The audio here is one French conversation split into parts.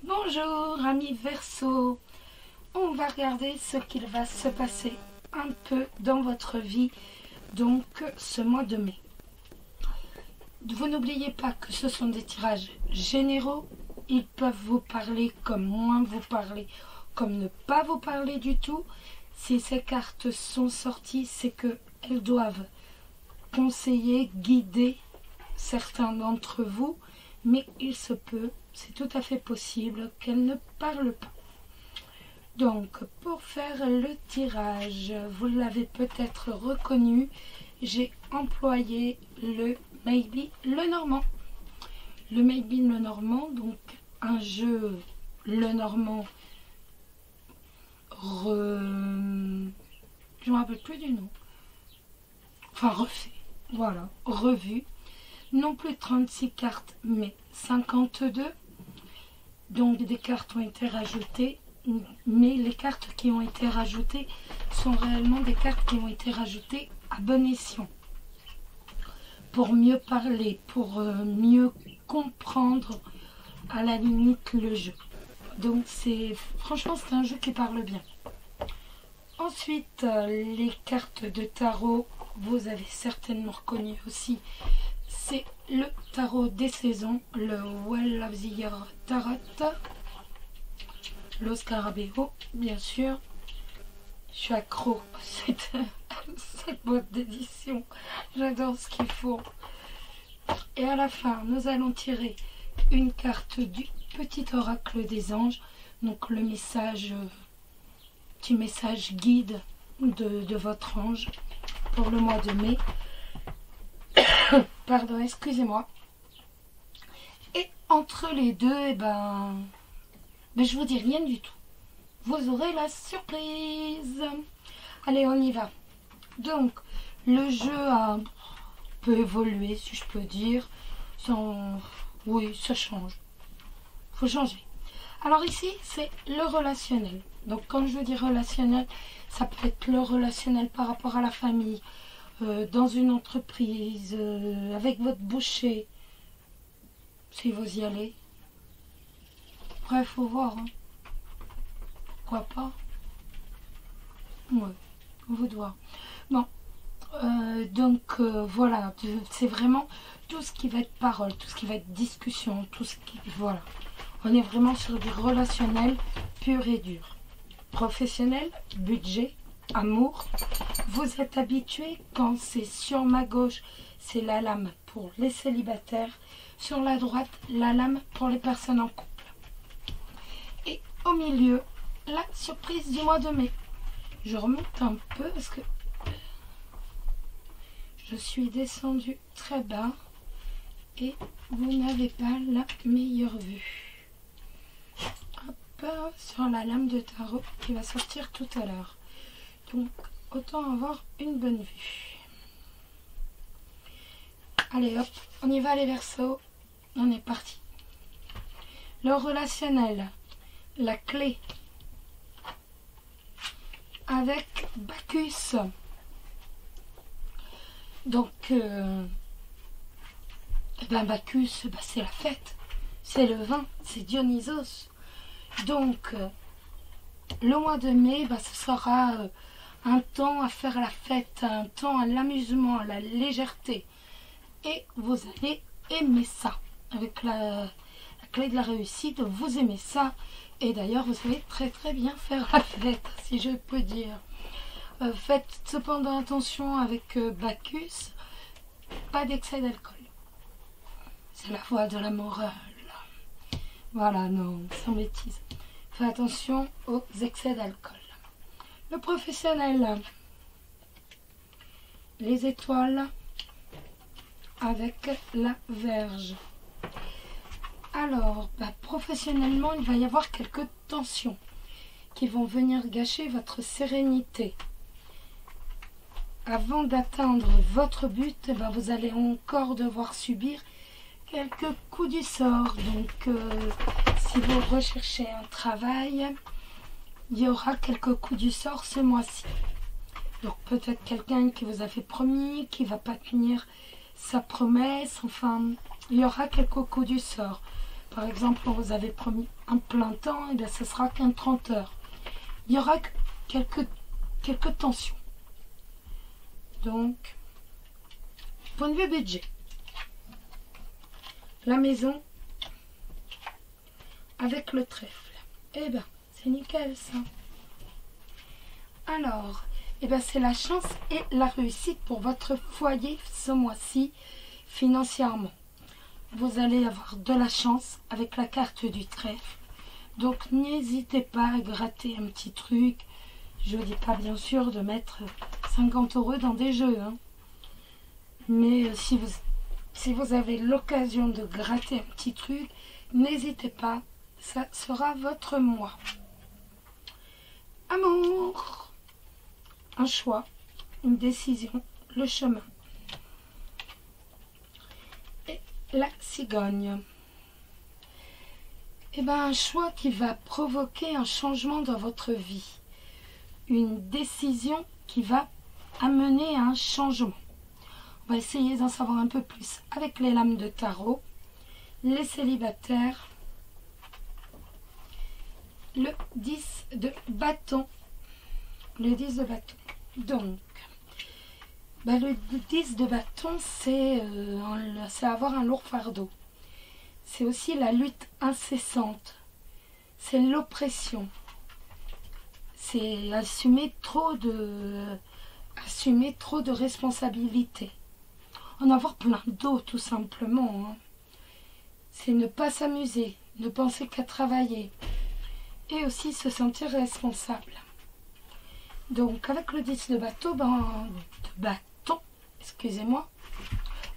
Bonjour amis Verseau, on va regarder ce qu'il va se passer un peu dans votre vie donc ce mois de mai. Vous n'oubliez pas que ce sont des tirages généraux, ils peuvent vous parler comme moins vous parler, comme ne pas vous parler du tout. Si ces cartes sont sorties, c'est qu'elles doivent conseiller, guider certains d'entre vous, mais il se peut, c'est tout à fait possible qu'elles ne parlent pas. Donc, pour faire le tirage, vous l'avez peut-être reconnu, j'ai employé le Maybe le Normand. Le Maybe le Normand, donc un jeu le Normand, je ne me rappelle plus du nom, enfin refait, voilà, revu. Non plus 36 cartes, mais 52. Donc des cartes ont été rajoutées, mais les cartes qui ont été rajoutées sont réellement des cartes qui ont été rajoutées à bon escient. Pour mieux parler, pour mieux comprendre à la limite le jeu. Donc franchement c'est un jeu qui parle bien. Ensuite, les cartes de tarot, vous avez certainement reconnu aussi. C'est le tarot des saisons, le Well of the Year Tarot, le Scarabeo, bien sûr. Je suis accro à cette boîte d'édition, j'adore ce qu'ils font. Et à la fin, nous allons tirer une carte du petit oracle des anges, donc le message, petit message guide de votre ange pour le mois de mai. Pardon, excusez-moi. Et entre les deux, je vous dis rien du tout. Vous aurez la surprise. Allez, on y va. Donc, le jeu a peu évolué, si je peux dire. Oui, ça change. Faut changer. Alors ici, c'est le relationnel. Donc, quand je dis relationnel, ça peut être le relationnel par rapport à la famille, dans une entreprise, avec votre boucher, si vous y allez. Bref, faut voir. Hein. Pourquoi pas? Ouais, vous de voir. Bon, donc voilà, c'est vraiment tout ce qui va être parole, tout ce qui va être discussion, tout ce qui... Voilà. On est vraiment sur du relationnel pur et dur. Professionnel, budget, amour. Vous êtes habitué quand c'est sur ma gauche, c'est la lame pour les célibataires. Sur la droite, la lame pour les personnes en couple. Et au milieu, la surprise du mois de mai. Je remonte un peu parce que je suis descendue très bas et vous n'avez pas la meilleure vue. Hop, sur la lame de tarot qui va sortir tout à l'heure. Donc, autant avoir une bonne vue. Allez hop, on y va les Verseaux. On est parti. Le relationnel, la clé avec Bacchus. Donc, Bacchus, c'est la fête, c'est le vin, c'est Dionysos. Donc, le mois de mai, ce sera un temps à faire la fête, un temps à l'amusement, à la légèreté. Et vous allez aimer ça. Avec la clé de la réussite, vous aimez ça. Et d'ailleurs, vous savez très très bien faire la fête, si je peux dire. Faites cependant attention avec Bacchus, pas d'excès d'alcool. C'est la voie de la morale. Voilà, non, sans bêtises. Faites attention aux excès d'alcool. Le professionnel, les étoiles avec la Vierge. Alors, professionnellement, il va y avoir quelques tensions qui vont venir gâcher votre sérénité. Avant d'atteindre votre but, vous allez encore devoir subir quelques coups du sort. Donc, si vous recherchez un travail, il y aura quelques coups du sort ce mois-ci. Donc, peut-être quelqu'un qui vous a fait promis, qui ne va pas tenir sa promesse. Enfin, il y aura quelques coups du sort. Par exemple, vous avez promis un plein temps, et bien ce sera qu'un 30 heures. Il y aura quelques tensions. Donc, point de vue budget. La maison avec le trèfle. Eh bien, c'est nickel ça. Alors, eh bien, c'est la chance et la réussite pour votre foyer ce mois-ci financièrement. Vous allez avoir de la chance avec la carte du trèfle. Donc, n'hésitez pas à gratter un petit truc. Je ne vous dis pas bien sûr de mettre 50 € dans des jeux. Hein. Mais si vous avez l'occasion de gratter un petit truc, n'hésitez pas. Ça sera votre mois. Amour. Un choix, une décision, le chemin. Et la cigogne. Eh bien, un choix qui va provoquer un changement dans votre vie. Une décision qui va amener à un changement. On va essayer d'en savoir un peu plus avec les lames de tarot. Les célibataires. Le 10 de bâton. Le 10 de bâton. Donc, le 10 de bâton, c'est avoir un lourd fardeau. C'est aussi la lutte incessante. C'est l'oppression. C'est assumer trop de responsabilités. En avoir plein d'eau, tout simplement. Hein. C'est ne pas s'amuser, ne penser qu'à travailler. Et aussi se sentir responsable. Donc avec le 10 de bâton, excusez-moi,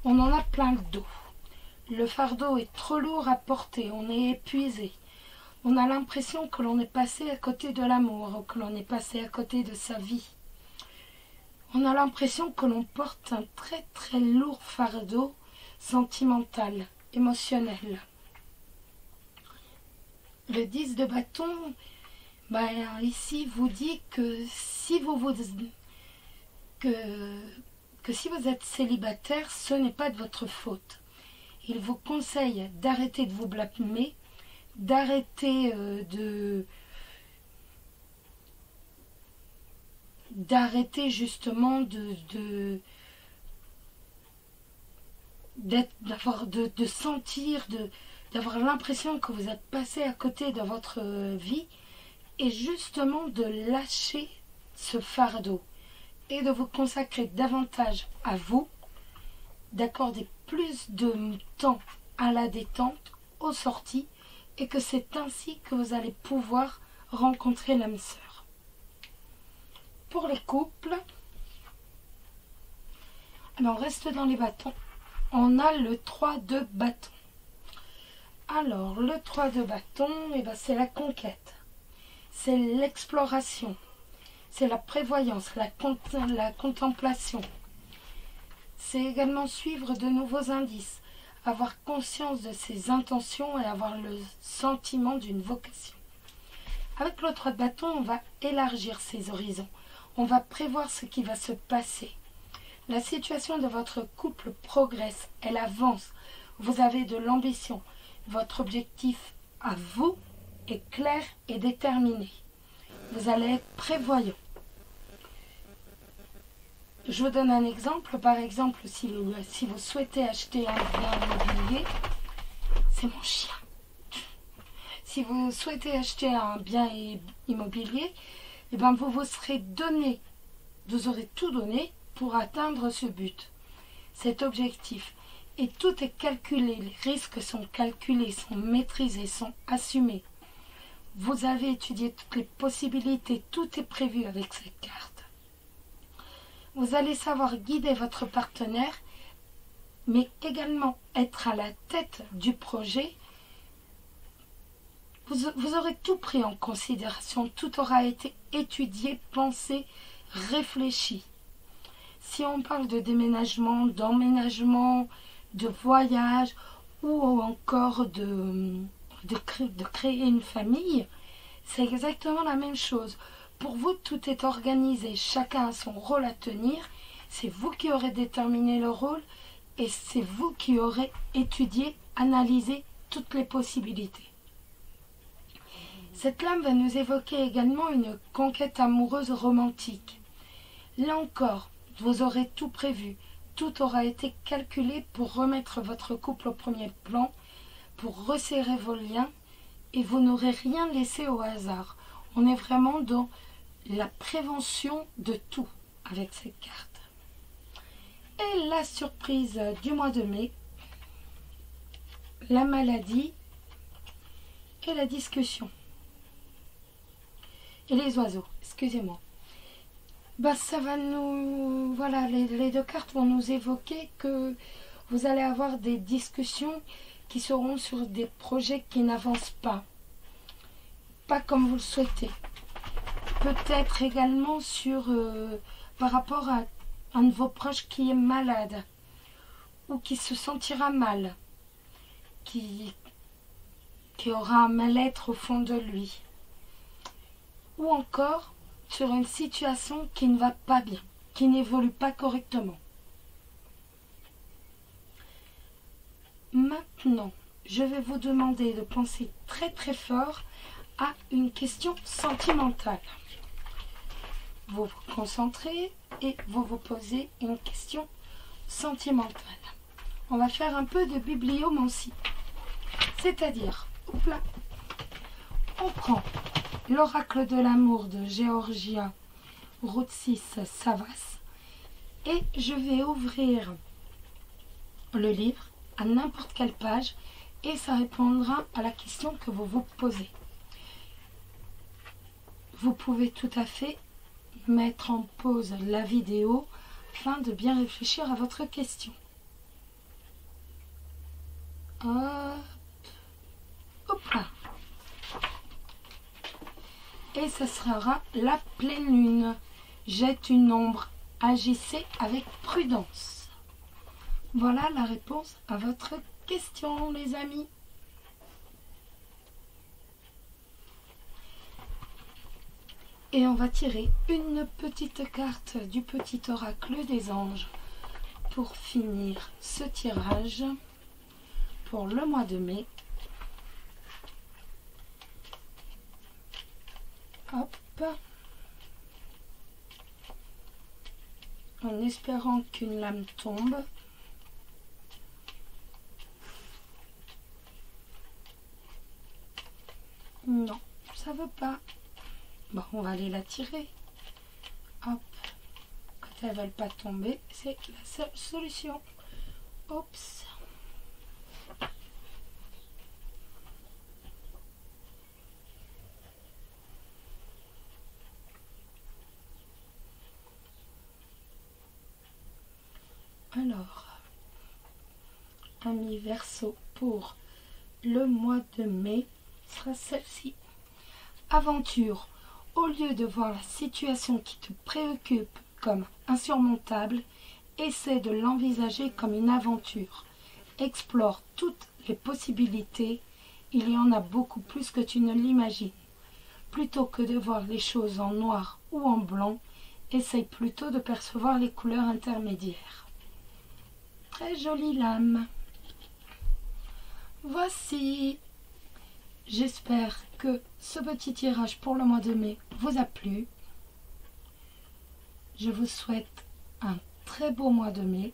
on en a plein le dos. Le fardeau est trop lourd à porter, on est épuisé. On a l'impression que l'on est passé à côté de l'amour, que l'on est passé à côté de sa vie. On a l'impression que l'on porte un très très lourd fardeau sentimental, émotionnel. Le 10 de bâton, ici vous dit que si si vous êtes célibataire, ce n'est pas de votre faute. Il vous conseille d'arrêter de vous blâmer, d'arrêter justement d'avoir l'impression que vous êtes passé à côté de votre vie et justement de lâcher ce fardeau et de vous consacrer davantage à vous, d'accorder plus de temps à la détente, aux sorties, et que c'est ainsi que vous allez pouvoir rencontrer l'âme sœur. Pour les couples, on reste dans les bâtons. On a le 3 de bâton. Alors, le 3 de bâton, c'est la conquête. C'est l'exploration. C'est la prévoyance, la contemplation. C'est également suivre de nouveaux indices, avoir conscience de ses intentions et avoir le sentiment d'une vocation. Avec le 3 de bâton, on va élargir ses horizons. On va prévoir ce qui va se passer. La situation de votre couple progresse, elle avance. Vous avez de l'ambition. Votre objectif à vous est clair et déterminé. Vous allez être prévoyant. Je vous donne un exemple. Par exemple, si vous souhaitez acheter un bien immobilier, c'est mon chien. Si vous souhaitez acheter un bien immobilier, vous aurez tout donné pour atteindre ce but, cet objectif. Et tout est calculé, les risques sont calculés, sont maîtrisés, sont assumés. Vous avez étudié toutes les possibilités, tout est prévu avec cette carte. Vous allez savoir guider votre partenaire, mais également être à la tête du projet. Vous aurez tout pris en considération, tout aura été étudié, pensé, réfléchi. Si on parle de déménagement, d'emménagement, de voyage ou encore de créer une famille, c'est exactement la même chose. Pour vous, tout est organisé, chacun a son rôle à tenir, c'est vous qui aurez déterminé le rôle et c'est vous qui aurez étudié, analysé toutes les possibilités. Cette lame va nous évoquer également une conquête amoureuse romantique. Là encore, vous aurez tout prévu, tout aura été calculé pour remettre votre couple au premier plan, pour resserrer vos liens, et vous n'aurez rien laissé au hasard. On est vraiment dans la prévention de tout avec cette carte. Et la surprise du mois de mai, la maladie et la discussion. Et les oiseaux, excusez-moi. Ça va nous... Voilà, les deux cartes vont nous évoquer que vous allez avoir des discussions qui seront sur des projets qui n'avancent pas. Pas comme vous le souhaitez. Peut-être également sur par rapport à un de vos proches qui est malade ou qui se sentira mal, qui aura un mal-être au fond de lui, ou encore sur une situation qui ne va pas bien, qui n'évolue pas correctement. Maintenant, je vais vous demander de penser très très fort à une question sentimentale. Vous vous concentrez et vous vous posez une question sentimentale. On va faire un peu de bibliomancie. C'est-à-dire, on prend l'oracle de l'amour de Georgia Routsis Savas et je vais ouvrir le livre à n'importe quelle page et ça répondra à la question que vous vous posez. Vous pouvez tout à fait mettre en pause la vidéo afin de bien réfléchir à votre question. Hop là. Et ce sera la pleine lune. Jette une ombre, agissez avec prudence. Voilà la réponse à votre question, les amis. Et on va tirer une petite carte du petit oracle des anges pour finir ce tirage pour le mois de mai. Hop. En espérant qu'une lame tombe. Non, ça veut pas. Bon, on va aller la tirer. Hop. Quand elles ne veulent pas tomber, c'est la seule solution. Oups. Alors, ami Verseau, pour le mois de mai, sera celle-ci. Aventure. Au lieu de voir la situation qui te préoccupe comme insurmontable, essaie de l'envisager comme une aventure. Explore toutes les possibilités. Il y en a beaucoup plus que tu ne l'imagines. Plutôt que de voir les choses en noir ou en blanc, essaye plutôt de percevoir les couleurs intermédiaires. Très jolie lame. Voici. J'espère que ce petit tirage pour le mois de mai vous a plu. Je vous souhaite un très beau mois de mai,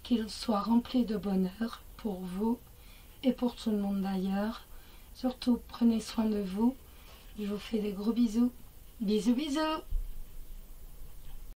qu'il soit rempli de bonheur pour vous et pour tout le monde d'ailleurs. Surtout, prenez soin de vous. Je vous fais des gros bisous. Bisous, bisous.